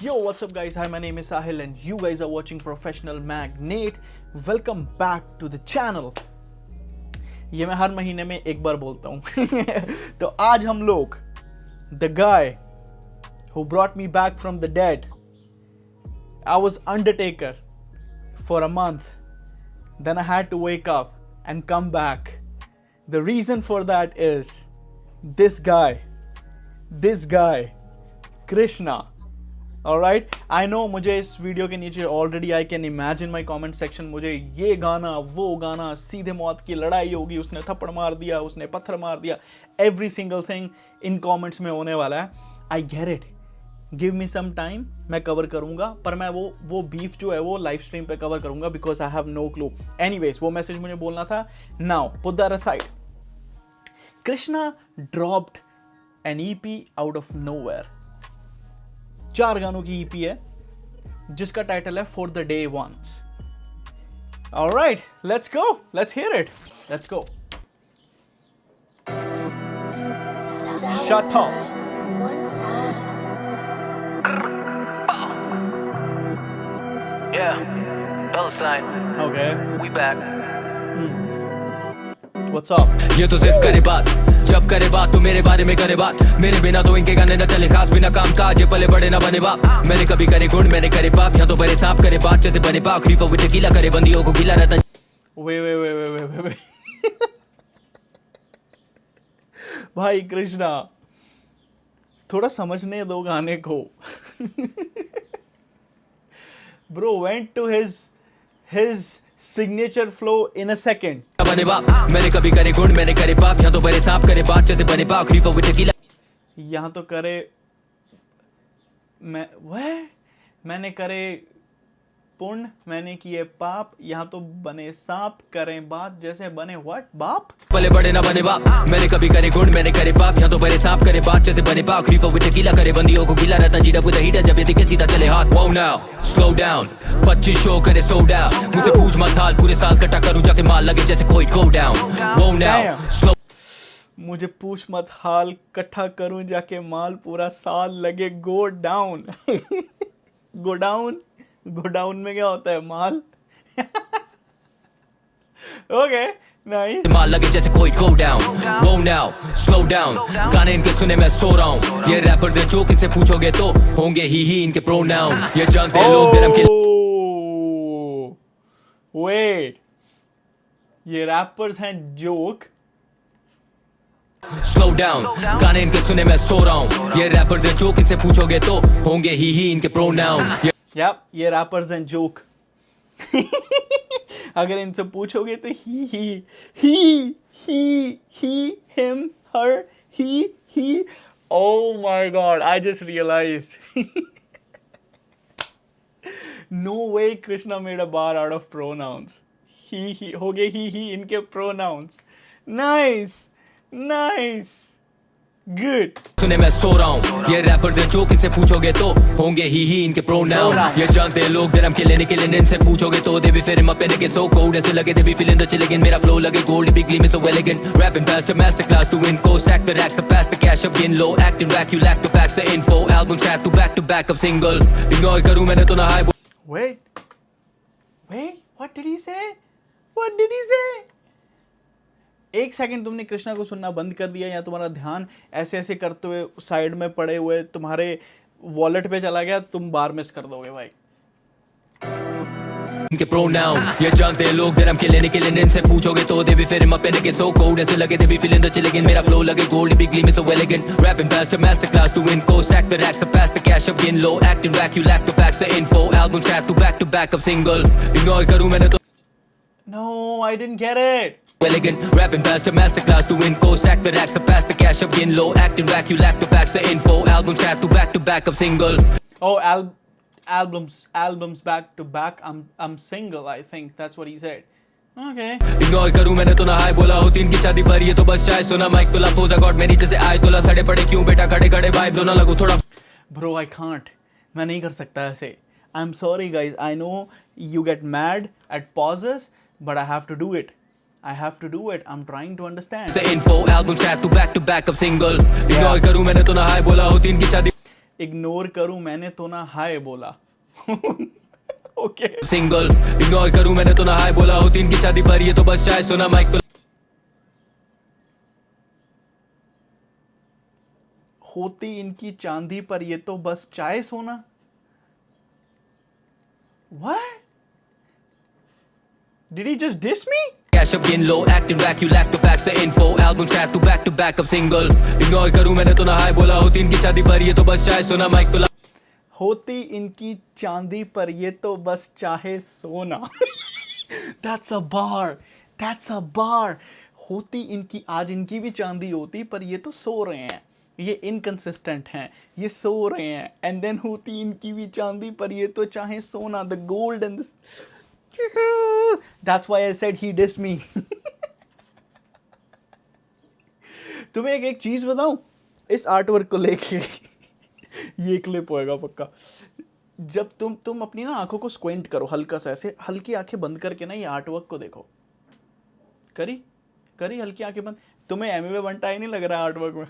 Yo, what's up guys? Hi, my name is Sahil and you guys are watching Professional Magnate. Welcome back to the channel. ये मैं हर महीने में एक बार बोलता हूँ तो आज हम लोग The guy who brought me back from the dead. I was Undertaker for a month. Then I had to wake up and come back. The reason for that is this guy, Krishna. Alright, I know मुझे इस video के नीचे already I can imagine my comment section मुझे ये गाना वो गाना सीधे मौत की लड़ाई होगी, उसने थप्पड़ मार दिया, उसने पत्थर मार दिया, every single thing in comments में होने वाला है. I get it. Give me some time, मैं कवर करूँगा, पर मैं वो बीफ जो है वो लाइव स्ट्रीम पे कवर करूँगा because I have no clue. Anyways, वो मैसेज मुझे बोलना था. Now, put that aside. Krishna dropped an EP out of nowhere. 4 गानों की EP है जिसका टाइटल है For the Day Once. Alright, let's go. Let's hear it. Let's go. Shut up. Yeah, dollar sign. Okay. We back. What's up? ये तो सिर्फ करे बात, जब करे बात तो मेरे बारे में करे बात. मेरे बिना तो इनके गाने न चले, खास बिना काम काज, ये पले बड़े ना बने बाप. मैंने कभी करे गुण, मैंने करे पाप, यहाँ तो बड़े सांप करे बात जैसे बने पाक. रीफो विट गीला करे बंदियों को गीला रहता. Wait. भाई कृष्णा, थोड़ा समझने दो गाने को. Bro went to his signature flow in a second. बने बाप, मैंने कभी करे गुण, मैंने करे पाप, यहाँ तो बड़े सांप करे बात जैसे बने पाक. रीफो विट गीला यहाँ तो करे मैंने करे पुण्य, मैंने किए पाप, यहाँ तो बने सांप, करें बात जैसे बने व्हाट बाप. पले बड़े ना बने बाप, मैंने कभी करे गुण, मैंने करे पाप, यहाँ तो बड़े सांप करे बात जैसे बने पाक. रीफो विट गीला करे बंदियों को गीला रहता. जीरा बुला हीटा जब ये दिखे सीधा चले हाथ. Wow now, slow down, 25 show करे sold out. मुझसे पूछ मत हाल, पूरे साल कटा करूँ जाके माल लगे जैसे कोई go down. Wow now, slow मुझे पूछ मत हाल, इकट्ठा करूं जाके माल, पूरा साल लगे गो डाउन. गो डाउन में क्या होता है? माल. Okay, nice. माल लगे जैसे कोई go down. Wow now, slow down, गाने इनके सुने मैं सो रहा हूँ. ये रैपर्स हैं जो किनसे पूछोगे तो होंगे ही इनके प्रोनाउन. ये जानते हैं लोग धर्म के वेट, ये रैपर्स हैं जोक. स्लो डाउन, गाने इनके सुने मैं सो रहा हूँ. ये रैपर्स हैं जो किनसे पूछोगे तो होंगे ही इनके प्रोनाउन. ये रैपर्स हैं जोक. अगर इनसे पूछोगे तो he him her he. Oh my god, I just realized. No way Krishna made a bar out of pronouns. He हो गए ही इनके pronouns. Nice. Good. सुने मैं सो रहा हूँ. ये रैपर्स हैं जो किनसे पूछोगे तो होंगे ही इनके प्रोनाउन. ये जानते हैं लोग धर्म के लेने के लिए इनसे पूछोगे तो they be feeling my panic so cold ऐसे लगे they be feeling the chill again. मेरा flow लगे gold, big gleam so elegant. Rapping faster, master class to win, co stack the racks, pass the cash up in low, acting rack, you lack the facts, the info. Album track to back of single. Ignore करूँ मैंने तो ना हाय. Wait. What did he say? एक second तुमने कृष्णा को सुनना बंद कर दिया या तुम्हारा ध्यान ऐसे करते हुए साइड में पड़े हुए तुम्हारे वॉलेट पे चला गया, तुम बार मिस कर दोगे भाई. इनके प्रोनाउन. ये जानते हैं लोग धर्म के लेने के लिए इनसे पूछोगे तो they be feeling my panic so cold ऐसे लगे they be feeling the chill again. मेरा flow लगे gold, big gleam so elegant. Rapping faster, master class to win, co stack the racks, pass the cash up in low, acting rack, you lack the facts, the info. Album track to back of single. Ignore करूँ मैंने तो No, I didn't get it. elegant. Rapping faster, master class to win, co stack the racks, pass the cash up in low, acting rack, you lack the facts, the info. Album track to back of single. Oh, albums back to back. I'm single, I think that's what he said. Okay. Ignore करूं मैंने तो ना हाय बोला हो. 3 की शादी पर ये तो बस चाय सुना माइक तो लाफोजा गॉड मेरी जैसे आए तो ला सड़े पड़े क्यों बेटा खड़े वाइब दो ना लगो थोड़ा. Bro, I can't. मैं नहीं कर सकता ऐसे. I'm sorry guys. I know you get mad at pauses, but I have to do it. I'm trying to understand. The info album track to back of single. Ignore करूं मैंने तो ना हाय बोला हो. 3 की शादी इग्नोर करूं मैंने तो ना हाय बोला. ओके. सिंगल इग्नोर करूं मैंने तो ना हाय बोला. होती इनकी शादी पर ये तो बस चाय सुना माइक तो होती इनकी चांदी पर ये तो बस चाय सोना. What? Did he just diss me? Cash up गिन लो acting back you lack the facts the info album scrap to back up single ignore करूं मैंने तो ना हाय बोला. होती इनकी शादी पर ये तो बस चाय सुना माइक तो होती इनकी चांदी पर ये तो बस चाहे सोना. That's a bar. That's a bar. होती इनकी आज इनकी भी चांदी होती पर ये तो सो रहे हैं. ये इनकंसिस्टेंट हैं. ये सो रहे हैं. एंड देन होती इनकी भी चांदी पर ये तो चाहे सोना. The gold and That's why I said he dissed me. तुम्हें एक चीज बताऊं इस आर्टवर्क को लेके. ये क्लिप होएगा पक्का. जब तुम अपनी ना आंखों को स्क्विंट करो हल्का सा ऐसे हल्की आंखें बंद करके ना ये आर्टवर्क को देखो. करी हल्की आंखें बंद. तुम्हें एमिवे बनता ही नहीं लग रहा है आर्टवर्क में.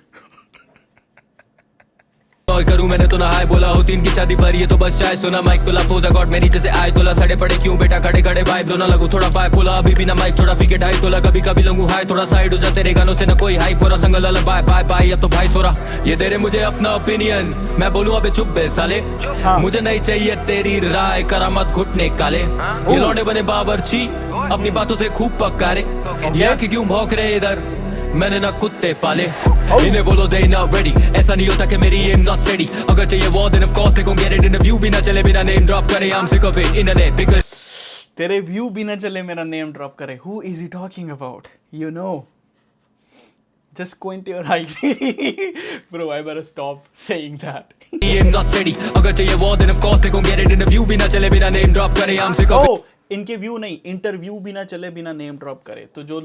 इग्नोर करूं मैंने तो ना हाय बोला. होती इनकी शादी पर ये तो बस चाय सुना माइक तो फोजा गॉड मेरी जैसे आए तोला. सड़े पड़े क्यों बेटा खड़े खड़े वाइब दो ना लगू थोड़ा पाए फुला. अभी भी ना माइक थोड़ा पीके ढाई तोला. कभी कभी लगू हाय थोड़ा साइड हो जा. तेरे गानों से ना कोई हाई पूरा संगल अलग बाय बाय बाय. अब तो भाई सोरा ये तेरे मुझे अपना ओपिनियन. मैं बोलूं अबे चुप बे साले. मुझे नहीं चाहिए तेरी राय. करामत घुटने काले. ये लौंडे बने बावर्ची अपनी बातों से खूब पक्का रे. ये कि क्यों भौंक रहे इधर मैंने ना कुत्ते पाले. इन्हें बोलो they not ready. ऐसा नहीं होता कि मेरी aim not steady. अगर चाहिए war then of course they gon' get it. Interview भी ना चले बिना name drop करे. I'm sick of it. Internet beaker तेरे व्यू भी ना चले मेरा नेम ड्रॉप करे. Who is he talking about? You know. Just squint your eyes. Bro, I better stop saying that. aim not steady. अगर चाहिए war then of course they gon' get it. Interview भी ना चले बिना name drop करे. I'm sick of it. इनके view नहीं interview भी ना चले बिना नेम ड्रॉप करे. तो जो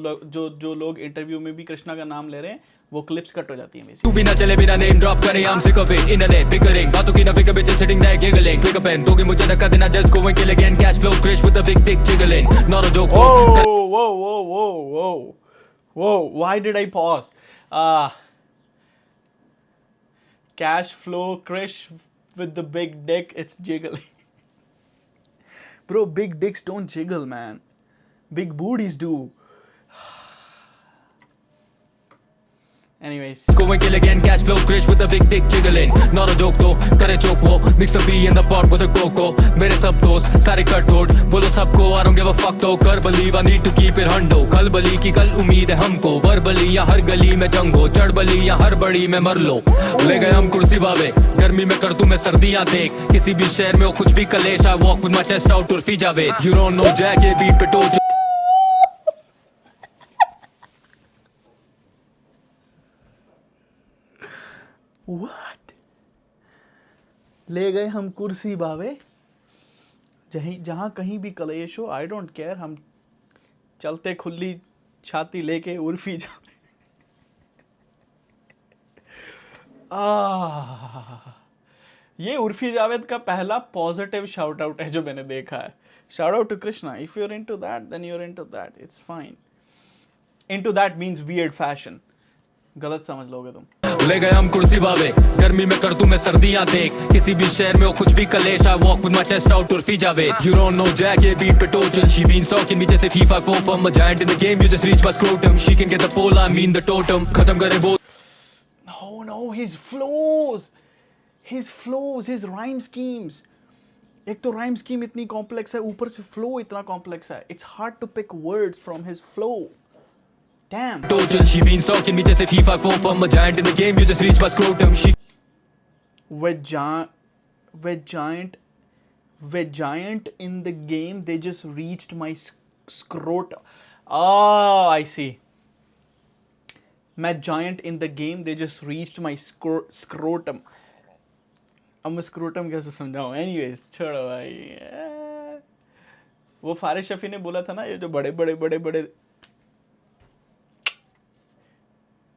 लोग इंटरव्यू में भी कृष्णा का नाम ले रहे हैं वो क्लिप्स कट हो जाती हैं. तू भी ना चले बिना नेम ड्रॉप करे. I'm sick of it. Internet bickering बातों की ना फिकर bitches sitting there giggling. Pick up pen दोगे मुझे धक्का देना just go and kill again. Cash flow crash with a big dick jiggling. Not a joke. Whoa. Why did I pause? Cash flow crash with the big dick. It's jiggling. Bro, big dicks don't jiggle, man. Big booties do. Anyways. Go and kill again, cash flow crash with a big dick jiggling. Not a joke though, करे joke वो. Mix the B in the pot with a coco. मेरे सब दोस्त सारे cut तोड़. बोलो सबको I don't give a fuck though. कर believe I need to keep it hundo. कल बली की कल उम्मीद है हमको. वर्बली या हर गली में जंग हो. चढ़ बली या हर बड़ी में मर लो. ले गए हम कुर्सी बावे. गर्मी में कर दूं मैं सर्दियां देख. किसी भी शहर में हो कुछ भी कलेश. I walk with my chest out Urfi Javed. You don't know Jack ये beat पे टोच. What? ले गए हम कुर्सी बावे. जहां कहीं भी कलेश हो आई डोंट केयर. हम चलते खुली छाती लेके उर्फी जावे. ये उर्फी जावेद का पहला पॉजिटिव शाउट आउट है जो मैंने देखा है. Shout out to Krishna. If you are into that then you are into that. It's fine. Into that means weird fashion. गलत समझ लोगे तुम. ले गए हम कुर्सी बावे. गर्मी में कर दूं मैं सर्दियां देख. किसी भी शहर में हो कुछ भी कलेश. I walk with my chest out Urfi Javed. You don't know Jack ये beat पे टोचन. She been stalking me जैसे FIFA 4 from a giant in the game. You just reach my scrotum. She can get the pole I mean the totem. खत्म करे बोल. No, his flows, his rhyme schemes. एक तो rhyme scheme इतनी complex है, ऊपर से flow इतना complex है. It's hard to pick words from his flow. Damn. Total, she been stalking me जैसे FIFA 4 from a giant in the game. You just reach my scrotum. She With giant in the game, they just reached my scrotum. Oh, I see. मैं giant in the game, they just reached my scrotum. अब मैं scrotum कैसे समझाऊँ? Anyways, छोड़ो भाई. वो फारिस शफी ने बोला था ना, ये जो बड़े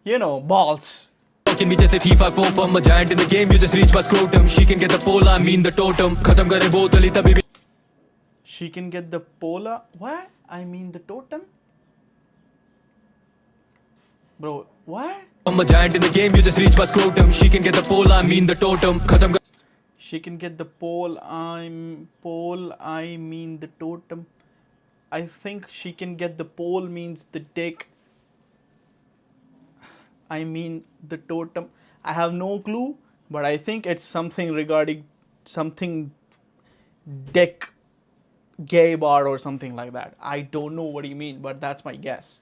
you know, balls. Talking me जैसे FIFA 4 from a giant in the game. You just reach my scrotum. She can get the pole I mean the totem. खत्म करे बोतल ही तभी भी. She can get the pola. What? I mean the totem? Bro, what? From a giant in the game. You just reach my scrotum. She can get the pole I mean the totem. खत्म She can get the pole. I mean the totem. I think she can get the pole means the dick. I mean the totem. I have no clue, but I think it's something regarding something dick, gay bar or something like that. I don't know what you mean, but that's my guess.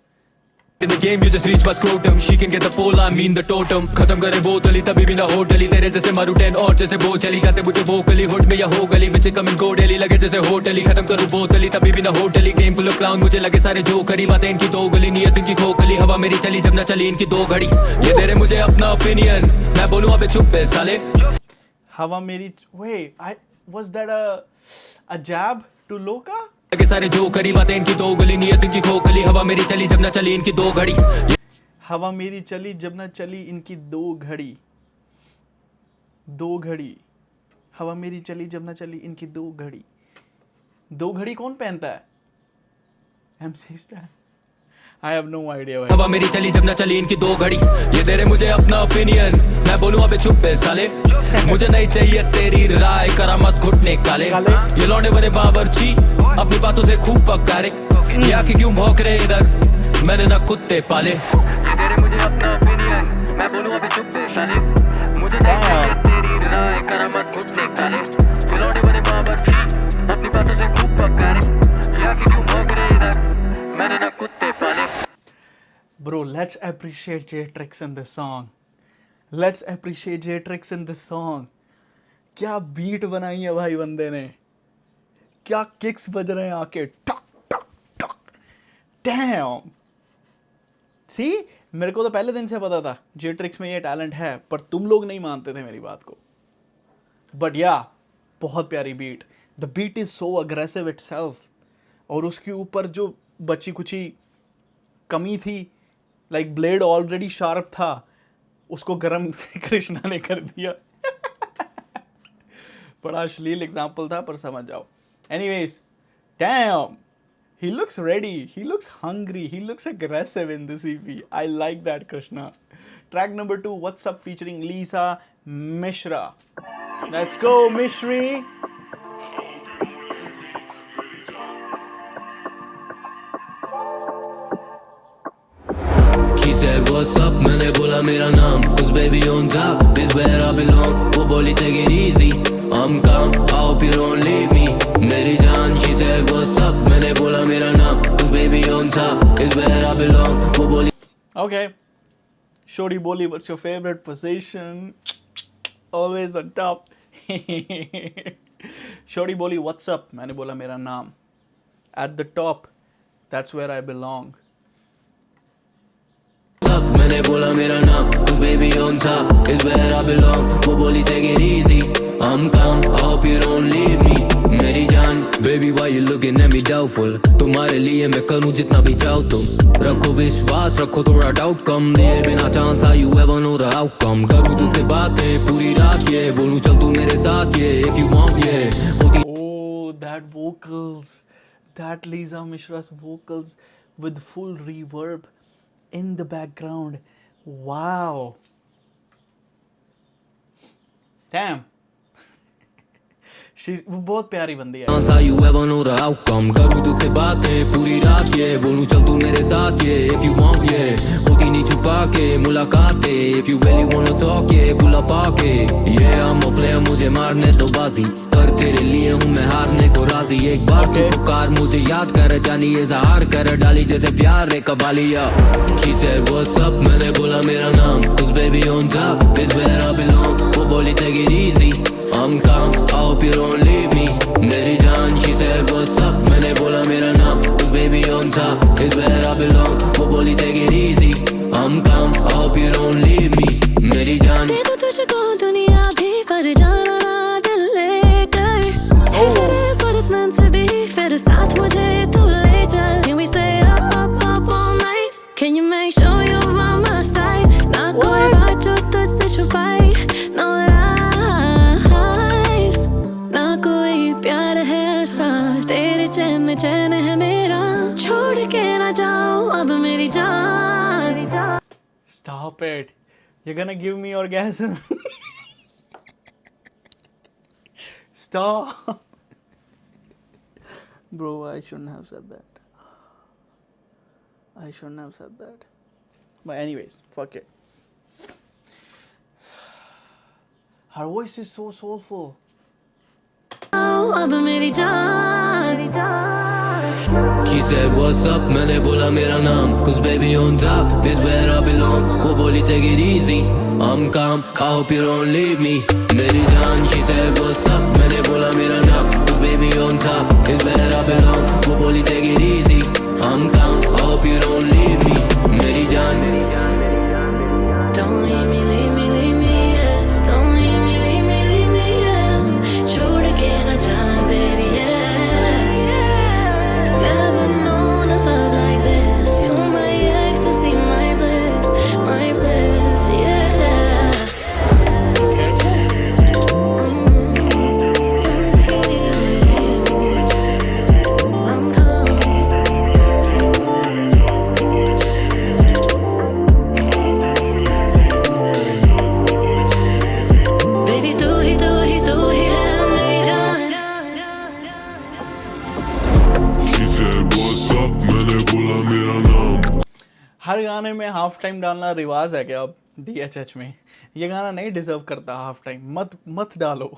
In the game you just reach my scrotum. She can get the pole, I mean the totem. खत्म करे बोतली तभी भी ना हो डली तेरे जैसे मारू 10 और जैसे वो चली जाते मुझे वो गली हुड में या हो गली में कम इनको डेली लगे जैसे होटली खत्म करूँ बोतली तभी भी ना हो डली गेम फुल ऑफ क्लाउन मुझे लगे सारे जो करी बातें इनकी दो गली नियत इनकी खोखली हवा मेरी चली जब ना चली इनकी दो घड़ी ये तेरे मुझे अपना ओपिनियन मैं बोलूँ अबे चुप है साले हवा मेरी wait, was that a jab to Loka? लगे सारे जो करी बातें इनकी दो गली नियत इनकी खोखली हवा मेरी चली जब ना चली इनकी दो घड़ी हवा मेरी चली जब ना चली इनकी दो घड़ी हवा मेरी चली जब ना चली इनकी दो घड़ी कौन पहनता है? MC Stan. I have no idea. हवा मेरी चली जब ना चली इनकी दो घड़ी ये तेरे मुझे अपना ओपिनियन मैं बोलूँ अबे चुप है साले मुझे नहीं चाहिए तेरी राय करामत घुटने काले ये लौंडे बने बावर्ची अपनी बातों से खूब पकारे ये आके क्यों भौंक रहे इधर मैंने ना कुत्ते पाले ये तेरे मुझे अपना ओपिनियन मैं बोलूँ अबे चुप है साले मुझे नहीं चाहिए तेरी राय करामत घुटने काले ये लौंडे बने बावर्ची अपनी बातों से खूब पकारे ये आके क्यों भौंक रहे इधर मैंने ना कुत्ते पाले Bro, let's appreciate J-Trix in this song. Let's appreciate J-Trix in this song. क्या बीट बनाई है भाई बंदे ने, क्या किक्स बज रहे हैं आके टक टक टक डैम. सी मेरे को तो पहले दिन से पता था J-Trix में ये टैलेंट है पर तुम लोग नहीं मानते थे मेरी बात को. बट या बहुत प्यारी beat. The beat is so aggressive itself और उसके ऊपर जो बची कुची कमी थी लाइक ब्लेड ऑलरेडी शार्प था उसको गरम कृष्णा ने कर दिया. बड़ा अश्लील एग्जाम्पल था पर समझ जाओ. Anyways dam he looks ready, he looks hungry, he looks aggressive in this EP. I like that Krishna. Track number 2, What's Up featuring Lisa Mishra. Let's go Mishri. She said what's up मैंने बोला मेरा नाम cause baby on top is where I belong वो बोली take it easy I'm calm I hope you don't leave me मेरी जान. She said what's up मैंने बोला मेरा नाम cause baby on top is where I belong वो बोली. Okay, Shorty Boli, what's your favorite position? Always on top. Shorty Boli, what's up? मैंने बोला मेरा नाम. At the top, that's where I belong. मैंने बोला मेरा नाम cause baby on top is where I belong वो बोली take it easy I'm calm I hope you don't leave me मेरी जान. Baby why you looking at me doubtful तुम्हारे लिए मैं करूँ जितना भी चाहो तुम रखो विश्वास रखो थोड़ा डाउट कम दिए बिना chance how you ever know the outcome करूँ तुझसे बातें पूरी रात ये बोलूँ चल तू मेरे साथ ये if you want ये. Oh, that vocals, that Lisa Mishra's vocals with full reverb in the background. Wow. Damn. She's वो बहुत प्यारी बंदी है. How you ever know the outcome करूँ तुझसे बातें पूरी रात ये बोलूँ चल तू मेरे साथ ये if you want ये होती नहीं छुपा के मुलाकातें if you really wanna talk ये बुला पाके yeah I'm a player मुझे मारने तो बाजी पर तेरे लिए हूँ मैं हारने को राजी एक बार तू पुकार मुझे याद कर जानी ये जहार कर डाली जैसे प्यार रे कवालिया. She said what's up मैंने बोला मेरा नाम cause baby on top is where I belong वो बोली take it easy I'm calm I hope you don't leave me मेरी जान. She said what's up मैंने बोला मेरा नाम cause baby on top is where I belong वो बोली take it easy I'm calm I hope you don't leave me मेरी जान. दे दो तुझको दुनिया भी पर जाना ना दिल लेकर If it is what it's meant to be फिर साथ मुझे तू ले चल. Can we stay up up up all night? Can you make sure you're by my side? ना कोई बात जो तुझसे छुपाई No lies ना कोई प्यार है ऐसा तेरे चैन में चैन है मेरा छोड़ के ना जाओ अब मेरी जान. Stop it. You're gonna give me orgasm. Stop. Bro, I shouldn't have said that. I shouldn't have said that. But anyways, fuck it. Her voice is so soulful. अब मेरी जान She said what's up, मैंने बोला मेरा नाम, cause baby on top is where I belong. वो बोली take it easy, I'm calm, I hope you don't leave me. मेरी जान, she said what's up, मैंने बोला मेरा नाम, cause baby on top is where I belong. वो बोली take it easy, I'm calm, I hope you don't leave me. मेरी जान, Don't leave me, leave me, leave me, yeah. Don't leave me, leave me, leave me, yeah. छोड़ के ना जा baby, yeah. Never known a love like this. You're my ecstasy, my bliss, yeah. I'm calm. Baby, तू ही है मेरी जान. She said what's up, मैंने बोला मेरा नाम. हर गाने में हाफ टाइम डालना रिवाज है क्या अब DHH में? ये गाना नहीं डिजर्व करता हाफ टाइम. मत डालो.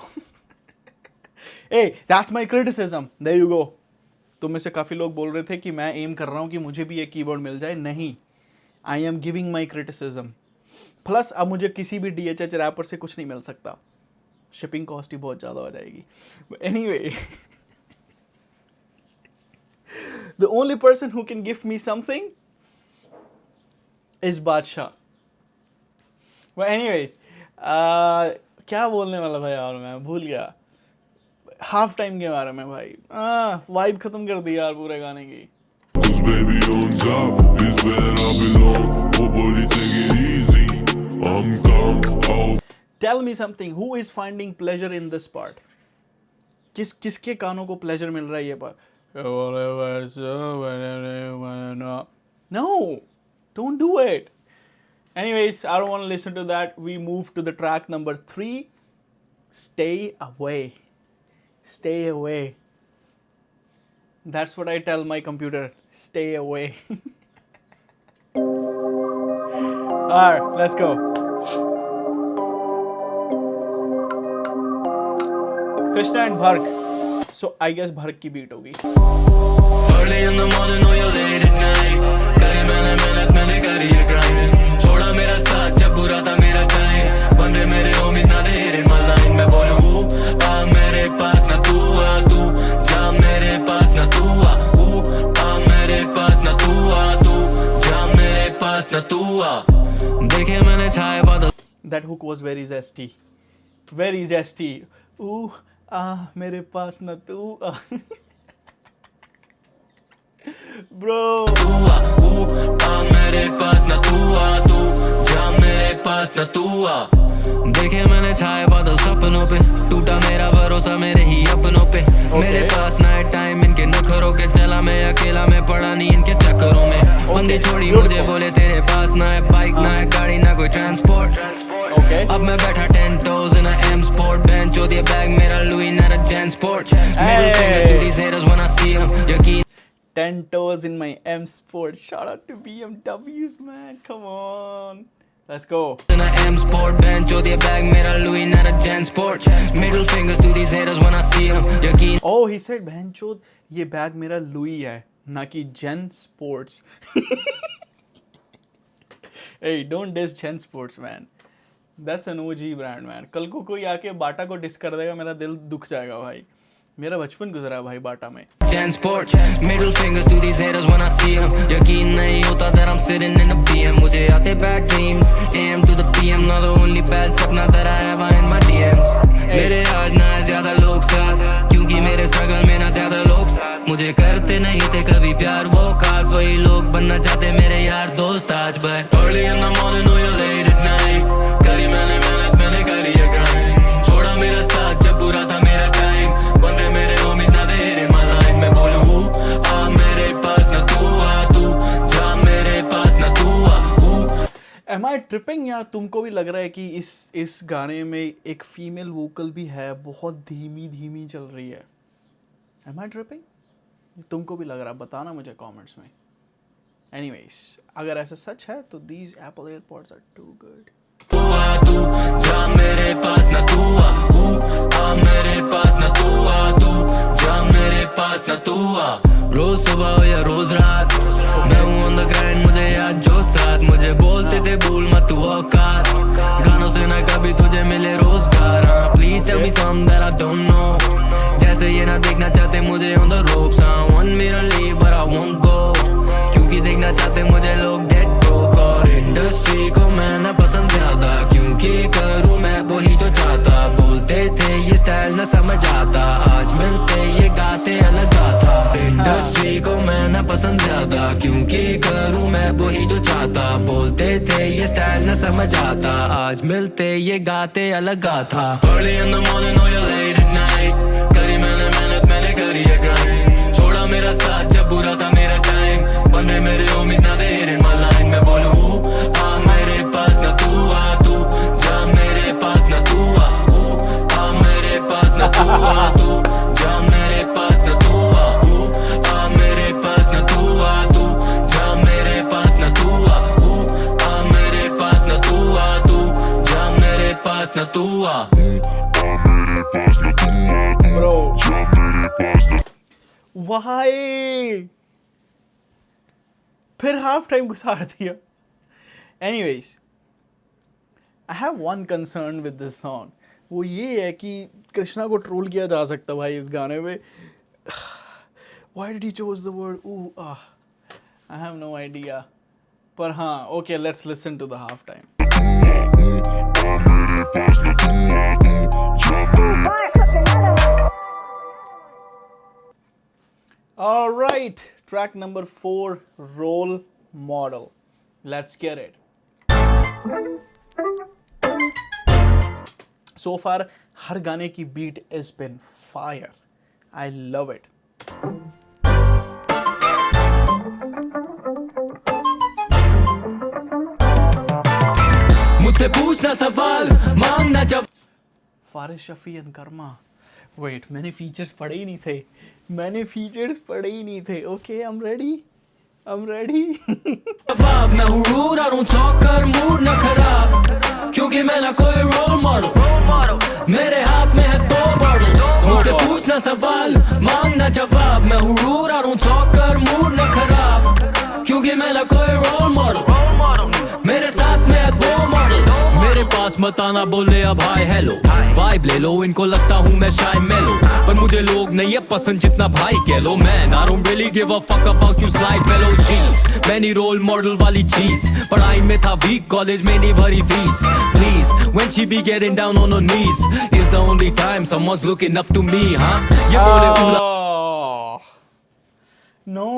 Hey, that's my criticism. There you go. तुम में से काफ़ी लोग बोल रहे थे कि मैं एम कर रहा हूँ कि मुझे भी एक कीबोर्ड मिल जाए. नहीं, I am giving my criticism. Plus अब मुझे किसी भी DHH रैपर से कुछ नहीं मिल सकता. शिपिंग कॉस्ट ही बहुत ज़्यादा हो जाएगी. Anyway, the only person who can give me something is बादशाह. एनीवेज, क्या बोलने वाला था यार, मैं भूल गया. हाफ टाइम के बारे में भाई. वाइब खत्म कर दी यार पूरे गाने की. Cause baby on top is where I belong. वो बोली take it easy, I'm calm, I hope. Tell me something, who is finding pleasure in this part? किसके कानों को pleasure मिल रहा है ये part? No, don't do it. Anyways, I don't want to listen to that. We move to the track number 3. Stay away. Stay away. That's what I tell my computer. Stay away. Alright, let's go. Krishna and Bhark. So I guess Bhark की beat होगी. Early in the morning or you're late at night, करी मैंने मेहनत, मैंने करी है grind. छोड़ा मेरा साथ जब बुरा था मेरा time. बन रहे मेरे homies ना they hit in my line. मैं बोलूँ आ मेरे पास ना तू आ, तू जा मेरे पास ना तू आ. आ मेरे पास ना तू आ, तू जा मेरे पास ना तू आ. देखे मैंने छाए बादल. That hook was very zesty. Very zesty. Ooh, मेरे पास ना तू आ. Bro. मेरे पास ना तू आ, तू जा मेरे पास ना तू आ. देखे मैंने छाए बादल सपनों पे, टूटा मेरा भरोसा मेरे ही अपनों पे. मेरे पास ना टाइम इनके नखरों के, चला मैं अकेला, मैं पड़ा नहीं इनके चक्करों में. बंदी छोड़ी मुझे बोले तेरे पास ना है बाइक, ना है गाड़ी, ना कोई ट्रांसपोर्ट. अब मैं बैठा 10 toes in a M Sport, bench हो दिया बैग मेरा Louis not a Jan Sport. Middle fingers to these haters when I see them. यकीन 10 toes in my M Sport. Shout out to BMWs, man. Come on. Let's go. in a M Sport, bench हो दिया bag मेरा Louis not a Jan Sport. Middle fingers to these haters when I see them. यकीन Oh, he said बहनचोद ये bag मेरा Louis है, ना कि Gen Sports. Hey, don't diss Gen Sports, man. That's an OG brand, man. कल को कोई आके बाटा को डिस कर देगा, मेरा दिल दुख जाएगा भाई. मेरा बचपन गुजरा है भाई बाटा में. Jan Sport, middle fingers to these haters when I see them. यकीन नहीं होता that I'm sitting in a BM. मुझे आते bad dreams, AM to the PM. Not the only bad सपना that I have in my DMs. मेरे आज ना है ज़्यादा लोग साथ, क्योंकि मेरे struggle में ना ज़्यादा लोग साथ. मुझे करते नहीं थे कभी प्यार वो खास, वही लोग बनना चाहते मेरे यार दोस्त आज. But early in the morning or you're late at night, करी मैंने मेहनत, मैंने करी है grind. छोड़ा मेरा साथ जब बुरा था मेरा time. बन रहे मेरे homies ना they hit in my line. मैं बोलूँ आ मेरे पास ना तू आ, तू जा मेरे पास ना तू आ. Am I ट्रिपिंग या तुमको भी लग रहा है कि इस गाने में एक फीमेल वोकल भी है, बहुत धीमी धीमी चल रही है? Am I tripping? तुमको भी लग रहा है? बताना मुझे कमेंट्स में। Anyways, अगर ऐसा सच है तो these Apple AirPods are too good. तू जा मेरे पास ना तू आ मेरे पास ना तू आ तू जा मेरे पास ना तू आ। रोज सुबह हो या रोज रात मैं हूँ on the grind, मुझे याद जो साथ मुझे बोलते थे भूल मत तू औकात, गानों से ना कभी तुझे मिले रोजगार। हाँ please tell me something that I don't know, जैसे ये ना देखना चाहते मुझे on the ropes। हाँ want me to leave but I won't go, क्योंकि देखना चाहते मुझे लोग dead broke। और इंडस्ट्री को मैं ना पसंद ज्यादा, क्योंकि करूँ मैं वही जो चाहता। बोलते थे ये स्टाइल ना समझ आता, आज मिलते ये गाते अलग था। इंडस्ट्री को मैं ना पसंद ज्यादा, क्योंकि करूँ मैं वही जो चाहता। बोलते थे ये स्टाइल ना समझ आता, आज मिलते ये गाते अलग था। Early in the morning or you're late at night, करी मैंने मेहनत मैंने करी है grind, छोड़ा मेरा साथ जब बुरा था मेरा टाइम, बन रहे मेरे homies now they hitting my line। मैं बोलूँ आ मेरे पास ना तू आ तू जा मेरे पास ना तू आ मेरे पास ना तू आ तू जा मेरे पास ना तू आ मेरे पास ना तू आ तू जा मेरे पास ना तू आ मेरे पास ना तू आ तू जा मेरे पास ना तू आ। Bro, why? फिर हाफ टाइम गुजार दिया। Anyways, I have one concern with this song. वो ये है कि कृष्णा को ट्रोल किया जा सकता भाई इस गाने में। Why did he chose the word ooh ah? I have no idea. पर हाँ, okay, let's listen to the half time. All right, track number 4, Role Model. Let's get it. So far, हर गाने की beat has been fire. I love it. मुझसे पूछना सवाल मांगना जवाब। Faris Shafi and Karma. Wait, मैंने फीचर्स पढ़े ही नहीं थे। Okay, I'm ready. जवाब मैं हूँ रूड और हूँ चौकर, मूड न खराब, क्योंकि मैं ना कोई रोल मॉडल, मेरे हाथ में है 2 बॉटल। मुझसे पूछना सवाल मांगना जवाब, मैं हूँ रूड और हूँ चौकर, मूड न खराब, क्योंकि मैं ना कोई रोल मॉडल, मेरे साथ में है 2 मॉडल। मेरे पास मत आना बोले अब हाय हेलो, वाइब ले लो, इनको लगता हूँ मैं शाय मेलो, पर मुझे लोग नहीं है पसंद जितना भाई कह लो। Man, I don't really give a fuck about you slide fellow she's, मैंने रोल मॉडल वाली चीज, पढ़ाई में था वीक, कॉलेज में नहीं भरी fees. Please, when she be getting down on her knees, is the only time someone's looking up to me, हाँ? ये बोले उला No.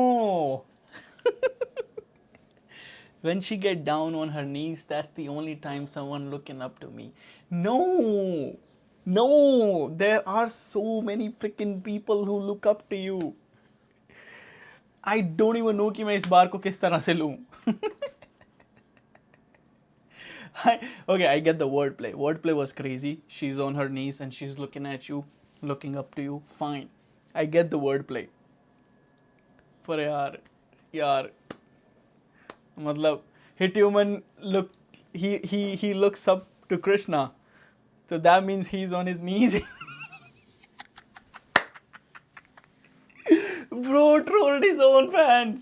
When she get down on her knees, that's the only time someone looking up to me. No, there are so many freaking people who look up to you. I don't even know कि मैं इस बार को किस तरह से लूँ. Okay, I get the wordplay. Wordplay was crazy. She's on her knees and she's looking at you, looking up to you. Fine, I get the wordplay. पर यार मतलब hit human look, he looks up to Krishna, so that means he's on his knees. Bro trolled his own fans.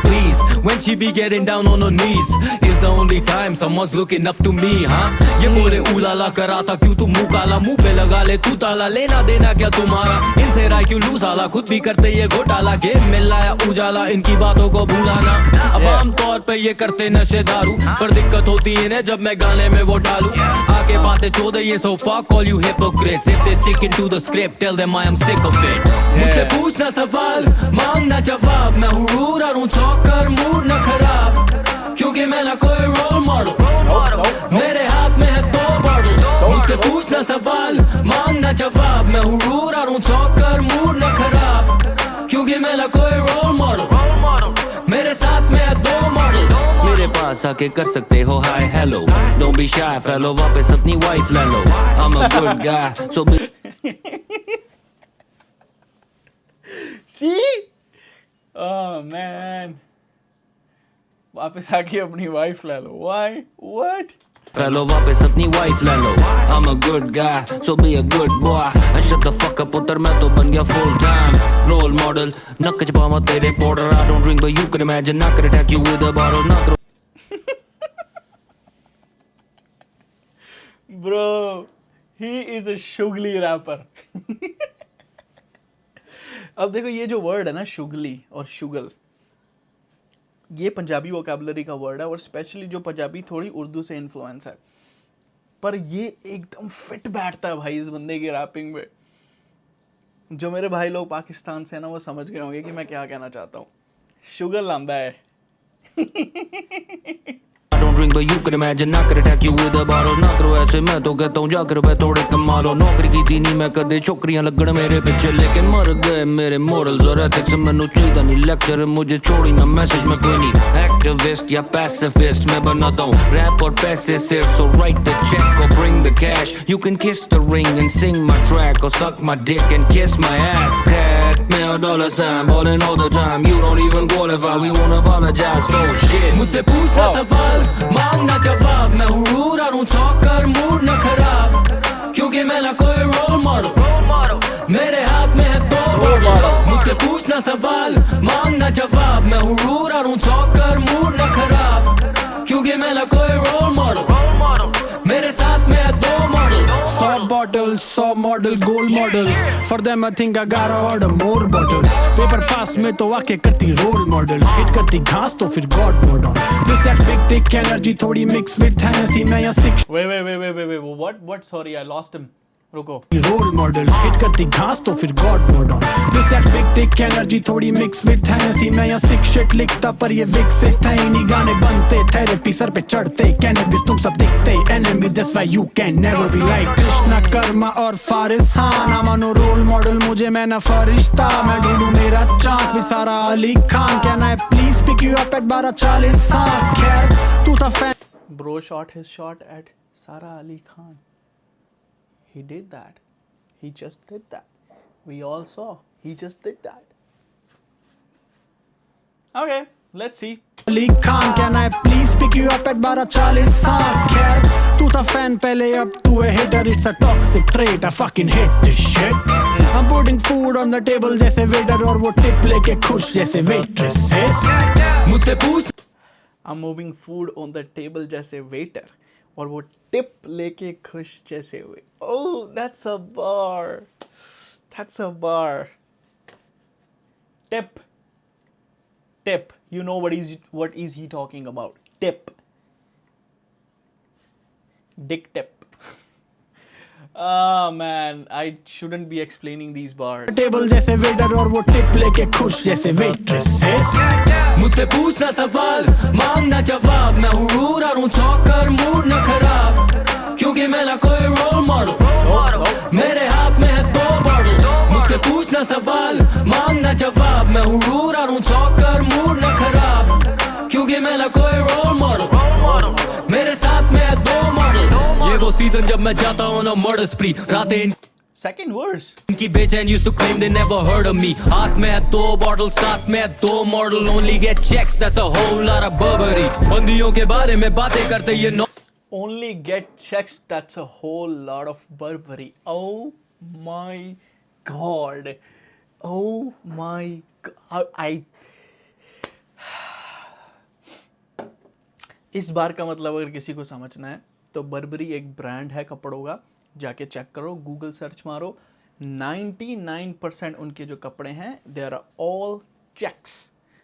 Please, when she be getting down on her knees, is the only time someone's looking up to me, हाँ? ये बोले उलाला कराता क्यों तू मुँह काला, मुँह पे लगा ले तू ताला, लेना देना क्या तुम्हारा, इनसे राय क्यों लूज आला, खुद भी करते ये घोटाला, गेम में लाया उजाला, इनकी बातों को भूलाना। अब आम तौर पे ये करते नशे दारू, पर दिक्कत होती इन्हें जब मैं गाने में वो डालूं, आके बातें चोदे ये so fuck all you hypocrites, if they sticking to the script tell them I am sick of it। मुझसे पूछना सवाल मांगना जवाब, मैं हूँ रूड और हूँ चौकर, मूड न खराब, क्योंकि मैं ना कोई रोल मॉडल, मेरे हाथ में है 2 बॉटल। मुझसे पूछना सवाल मांगना जवाब, मैं हूँ रूड और हूँ चौकर, मूड न खराब, क्योंकि मैं ना कोई रोल मॉडल, मेरे साथ में है 2 मॉडल। मेरे पास पास आके कर सकते हो hi hello don't be shy fellow वापस अपनी वाइफ ले लो I am a good guy so See? Oh man. वापस आके अपनी वाइफ ले लो. Why? What? फेलो वापस अपनी वाइफ ले लो I am a good guy so be a good boy and shut the fuck up उतर मैं तो बन गया फुल टाइम रोल मॉडल नक च पावा तेरे border I don't drink but you can imagine not कर attack you with a bottle not Bro, he is a शुगली rapper. अब देखो ये जो वर्ड है ना शुगली और शुगल, ये पंजाबी वोकैबुलरी का वर्ड है और स्पेशली जो पंजाबी थोड़ी उर्दू से इन्फ्लुएंस है, पर ये एकदम फिट बैठता है भाई इस बंदे की रैपिंग में. जो मेरे भाई लोग पाकिस्तान से हैं ना वो समझ गए होंगे कि मैं क्या कहना चाहता हूँ. शुगर लांदा है. I don't drink but you can imagine ना कर attack you with a bottle ना करो ऐसे मैं तो कहता हूँ जाकर पे थोड़े कमा लो नौकरी की थी नहीं मैं कदे छोकरियां लगन मेरे पीछे लेकिन मर गए मेरे मॉरल्स और एथिक्स मैनू चाहिए नहीं लेक्चर मुझे छोड़ी ना मैसेज में कोई नहीं एक्टिविस्ट या पैसिफिस्ट मैं बनाता हूँ रैप और पैसे सिर्फ so write the check or bring the cash you can kiss the ring and sing my track or suck my dick and kiss my ass cat me a dollar sign balling all the time you don't even qualify we won't apologize for shit मुझसे पूछना सवाल मांगना जवाब मैं हूँ rude और चौकर mood न खराब क्योंकि मैं ना कोई रोल मॉडल मेरे हाथ में है दो बॉटल मुझसे पूछना सवाल मांगना जवाब मैं हूँ रूड और चौकर मूड न खराब क्योंकि मैं ना कोई रोल मॉडल मेरे साथ में है दो model 100 bottles, 100 model, gold models. For them I think I gotta order more bottles. Paper pass में तो आके करती role models. Hit करती घास तो फिर God mode on. This that big dick energy थोड़ी mix with Hennessy मैं या sick Wait. What? Sorry, I lost him. रुको. role models. Hit करती घास तो फिर God mode on. This that big dick energy थोड़ी mix with Hennessy मैं या sick shit लिखता पर ये विकसित है इन्हीं गाने बनते therapy सर पे चढ़ते cannabis तुम सब दिखते enemy that's why you can never be like Krishna Karma और Faris Khan I'm no role model मुझे मैं ना फरिश्ता मैं ढूंढूं मेरा चांद भी सारा Ali Khan can I please pick you up at 12:40 हाँ खैर तू था fan Bro shot his shot at Sara Ali Khan. He did that. He just did that. We all saw. He just did that. Okay, let's see. Ali Khan can I please pick you up at 12:40 हाँ खैर तू था fan पहले अब तू है hater it's a toxic trait I fucking hate this shit I'm putting food on the table जैसे waiter और वो tip लेके खुश जैसे waitresses मुझसे पूछ I'm moving food on the table जैसे waiter और वो टिप लेके खुश जैसे हुए. Oh, that's a bar. That's a bar. Tip. You know what is he talking about? Tip. Dick tip. Ah man, I shouldn't be explaining these bars. Table जैसे waiter और वो टिप लेके खुश जैसे वेट्रेसेस मुझसे पूछना सवाल मांगना जवाब मैं हूँ रूड और चौकर मूड न खराब क्योंकि मैं ना कोई रोल मॉडल मेरे हाथ में है दो बॉटल मुझसे पूछना सवाल मांगना जवाब मैं हूँ रूड और चौकर मूड न खराब क्योंकि मैं ना कोई रोल मॉडल मेरे साथ में है दो मॉडल ये वो सीजन जब मैं जाता हूँ ना मर्डर स्प्री रातें Second verse. इनकी बेचैन used to claim they never heard of me हाथ में है दो बॉटल साथ में है दो model only get checks that's a whole lot of burberry बंदियों के बारे में बातें करते ये Only get checks, that's a whole lot of Burberry. Oh my god. Oh my god. इस बार का मतलब अगर किसी को समझना है तो बर्बरी एक ब्रांड है कपड़ों का. जाके चेक करो, गूगल सर्च मारो. 99% उनके जो कपड़े हैं they are all checks.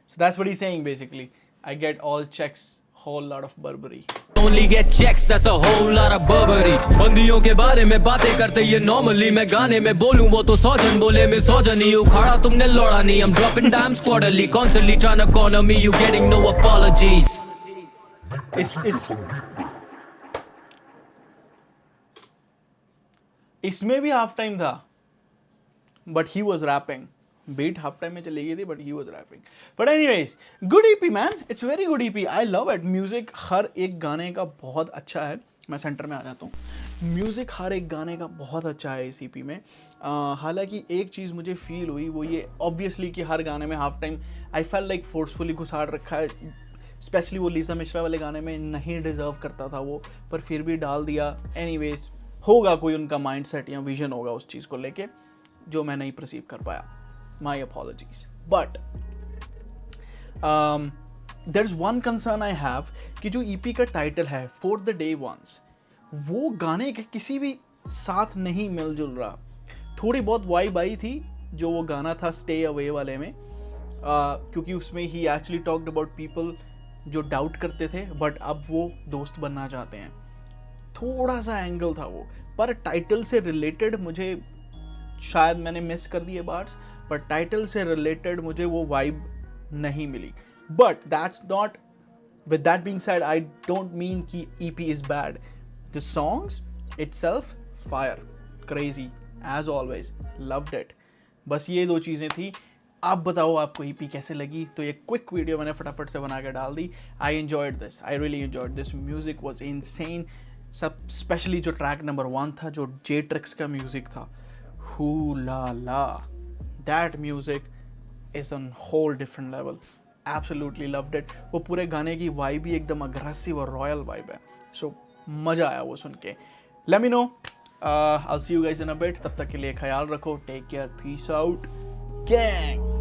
So that's what he's saying basically. I get all checks, whole lot of Burberry. Only get checks, that's a whole lot of Burberry. बंदियों के बारे में बातें करते ये normally मैं गाने में बोलूं वो तो 100 जन बोले मैं 100 जन ही उखाड़ा तुमने लौड़ा नहीं. I'm dropping dimes quarterly, constantly trying to corner me, you getting no apologies. इसमें भी हाफ टाइम था, but he was rapping. Beat half time में चली गई थी, but he was rapping. But anyways, good EP man, it's very good EP. I love it. Music हर एक गाने का बहुत अच्छा है. मैं सेंटर में आ जाता हूँ. म्यूज़िक हर एक गाने का बहुत अच्छा है इस ईपी में. हालांकि एक चीज़ मुझे फील हुई वो ये ऑब्वियसली कि हर गाने में half time I feel like forcefully घुसाड़ रखा है. स्पेशली वो लीसा मिश्रा वाले गाने में नहीं डिज़र्व करता था वो, पर फिर भी डाल दिया. एनीवेज, होगा कोई उनका माइंडसेट या विजन होगा उस चीज़ को लेके जो मैं नहीं परसीव कर पाया. My apologies. But there is one concern I have कि जो ईपी का टाइटल है फॉर द डे वंस, वो गाने के किसी भी साथ नहीं मिलजुल रहा. थोड़ी बहुत वाइब आई थी जो वो गाना था स्टे अवे वाले में, क्योंकि उसमें ही एक्चुअली टॉक्ड अबाउट पीपल जो डाउट करते थे बट अब वो दोस्त बनना चाहते हैं. थोड़ा सा एंगल था वो, पर टाइटल से रिलेटेड मुझे, शायद मैंने मिस कर दिए बार्स, पर टाइटल से रिलेटेड मुझे वो वाइब नहीं मिली. But that's not, with that being said, I don't mean कि EP is bad. The songs itself fire, crazy as always, loved it. बस ये दो चीज़ें थी. आप बताओ आपको ईपी कैसे लगी. तो ये क्विक वीडियो मैंने फटाफट से बना के डाल दी. I enjoyed this, I really enjoyed this. Music was insane. सब स्पेशली जो ट्रैक नंबर 1 था, जो जे ट्रिक्स का म्यूजिक था, hoo la la, that music is on whole different level. Absolutely loved it. वो पूरे गाने की वाइब ही एकदम अग्रेसिव और रॉयल वाइब है. सो मज़ा आया वो सुन के. Let me know, I see you guys in a bit. तब तक के लिए ख्याल रखो. Take care. Peace out gang.